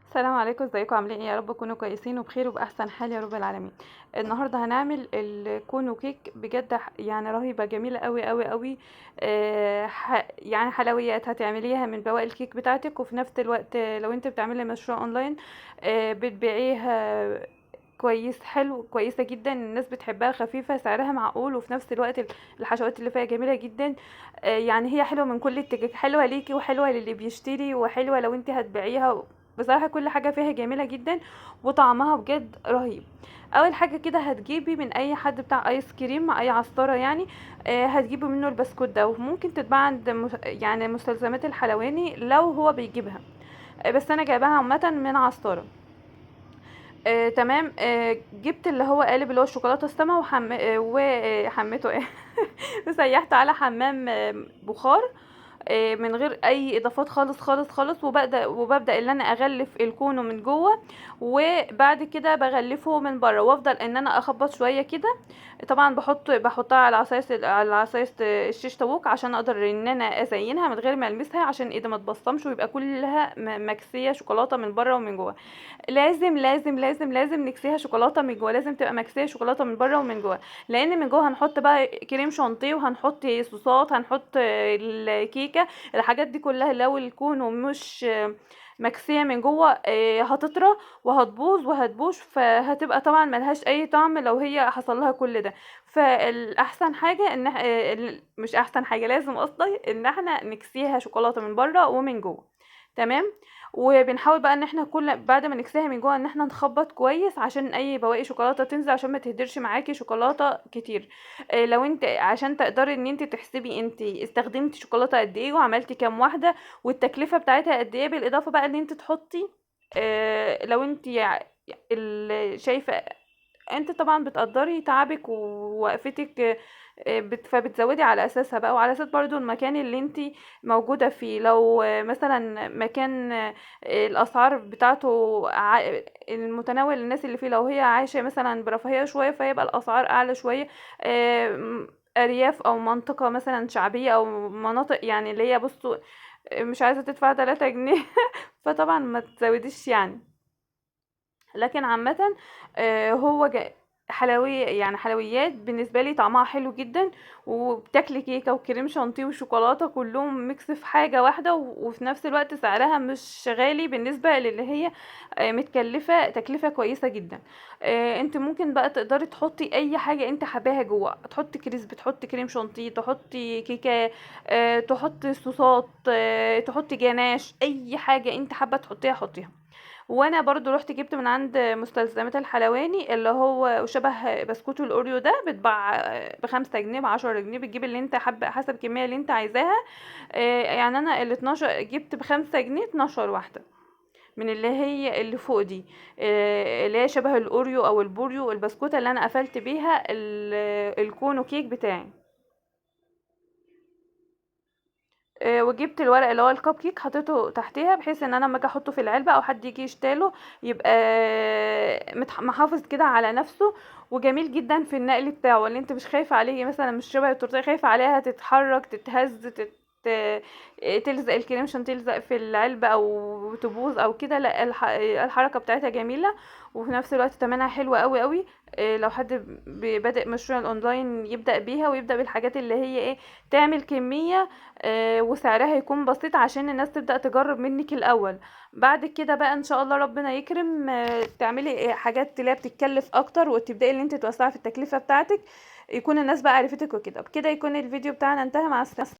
السلام عليكم، ازيكم عاملين ايه؟ يا رب تكونوا كويسين وبخير وبأحسن حال يا رب العالمين. النهارده هنعمل الكونو كيك بجد يعني رهيبه جميله قوي قوي قوي. يعني حلويات هتعمليها من بواقي الكيك بتاعتك، وفي نفس الوقت لو انت بتعملي مشروع اونلاين بتبيعيها كويس، حلو، كويسه جدا، الناس بتحبها، خفيفه، سعرها معقول، وفي نفس الوقت الحشوات اللي فيها جميله جدا. يعني هي حلوه من كل اتجاه، حلوه ليكي وحلوه للي بيشتري وحلوه لو انت هتبيعيها. بصراحة كل حاجة فيها جميلة جدا وطعمها بجد رهيب. اول حاجة كده هتجيبي من اي حد بتاع ايس كريم، اي عصارة يعني، هتجيبي منه البسكوت ده، وممكن تتباع عند يعني مستلزمات الحلواني لو هو بيجيبها. بس انا جايباها عامة من عصارة. تمام. جبت اللي هو قالب اللي هو الشوكولاتة السما وحميته ايه وسيحته على حمام بخار، من غير اي اضافات خالص خالص خالص، وببدا ان انا اغلف الكونو من جوه، وبعد كده بغلفه من بره، وافضل ان انا اخبط شويه كده. طبعا بحطها على عصايص الشيش طاووق عشان اقدر ان انا ازينها من غير ما المسها، عشان ايدي ما تبصمش ويبقى كلها مكسيه شوكولاته من بره ومن جوه. لازم لازم لازم لازم نكسيها شوكولاته من جوه، لازم تبقى مكسيه شوكولاته من بره ومن جوه، لان من جوه هنحط بقى كريم شانتيه، وهنحط صوصات، هنحط الكيكه. الحاجات دي كلها لو الكونو مش مكسيه من جوه هتطرى وهتبوظ وهتبوش، فهتبقى طبعا ملهاش اي طعم لو هي حصل لها كل ده. فالاحسن حاجه ان مش احسن حاجه، لازم قصدي ان احنا نكسيها شوكولاته من بره ومن جوه. تمام. وبنحاول بقى ان احنا كل بعد ما نكسيها من جوه ان احنا نخبط كويس عشان اي بواقي شوكولاته تنزل، عشان ما تهدرش معاكي شوكولاته كتير. لو انت عشان تقدري ان انت تحسبي انت استخدمتي شوكولاته قد ايه وعملتي كام واحده والتكلفه بتاعتها قد ايه، بالاضافه بقى ان انت تحطي لو انت شايفه، انت طبعا بتقدري تعبك ووقفتك، فبتزودي على اساسها بقى، وعلى اساس برضو المكان اللي انت موجودة فيه. لو مثلا مكان الاسعار بتاعته المتناول الناس اللي فيه، لو هي عايشة مثلا برفاهية شوية فيبقى الاسعار اعلى شوية. ارياف او منطقة مثلا شعبية او مناطق يعني اللي هي بصوا مش عايزة تدفع 3 جنيه فطبعا ما تزوديش يعني. لكن عامة هو حلوية، يعني حلويات بالنسبة لي طعمها حلو جدا، وبتاكلي كيكة وكريم شانتيه وشوكولاتة كلهم ميكس في حاجة واحدة، وفي نفس الوقت سعرها مش غالي بالنسبة للي هي متكلفة تكلفة كويسة جدا. انت ممكن بقى تقدري تحطي اي حاجة انت حباها جوه، تحطي كريسب، تحطي كريم شانتيه، تحطي كيكة، تحطي صوصات، تحطي جناش، اي حاجة انت حابة تحطيها حطيها. وانا برضو رحت جبت من عند مستلزمات الحلواني اللي هو شبه بسكوت الاوريو ده، بتباع ب5 جنيه، ب10 جنيه، بتجيب اللي انت حابه حسب الكميه اللي انت عايزاها. يعني انا ال12 جبت ب5 جنيه 12 واحده من اللي هي اللي فوق دي، اللي هي شبه الاوريو او البوريو، البسكوته اللي انا قفلت بيها الكونو كيك بتاعي. وجبت الورق اللي هو الكب كيك، حطيته تحتيها بحيث ان انا لما اجي احطه في العلبه او حد يجي يشتاله يبقى محافظ كده على نفسه، وجميل جدا في النقل بتاعه، اللي انت مش خايفه عليه مثلا مش شبه التورتيه خايفه عليها تتحرك تتهز تلزق الكريم عشان تلزق في العلبة او تبوظ او كده. لا، الحركة بتاعتها جميلة، وفي نفس الوقت تمنها حلو قوي قوي. لو حد بادئ مشروع الاونلاين يبدأ بيها، ويبدأ بالحاجات اللي هي ايه، تعمل كمية وسعرها يكون بسيط عشان الناس تبدأ تجرب منك الأول. بعد كده بقى ان شاء الله ربنا يكرم تعملي حاجات اللي هي بتتكلف اكتر، وتبدأي ان انت توسعي في التكلفة بتاعتك، يكون الناس بقى عرفتك وكده. بكده يكون الفيديو بتاعنا انتهى. مع السلامة.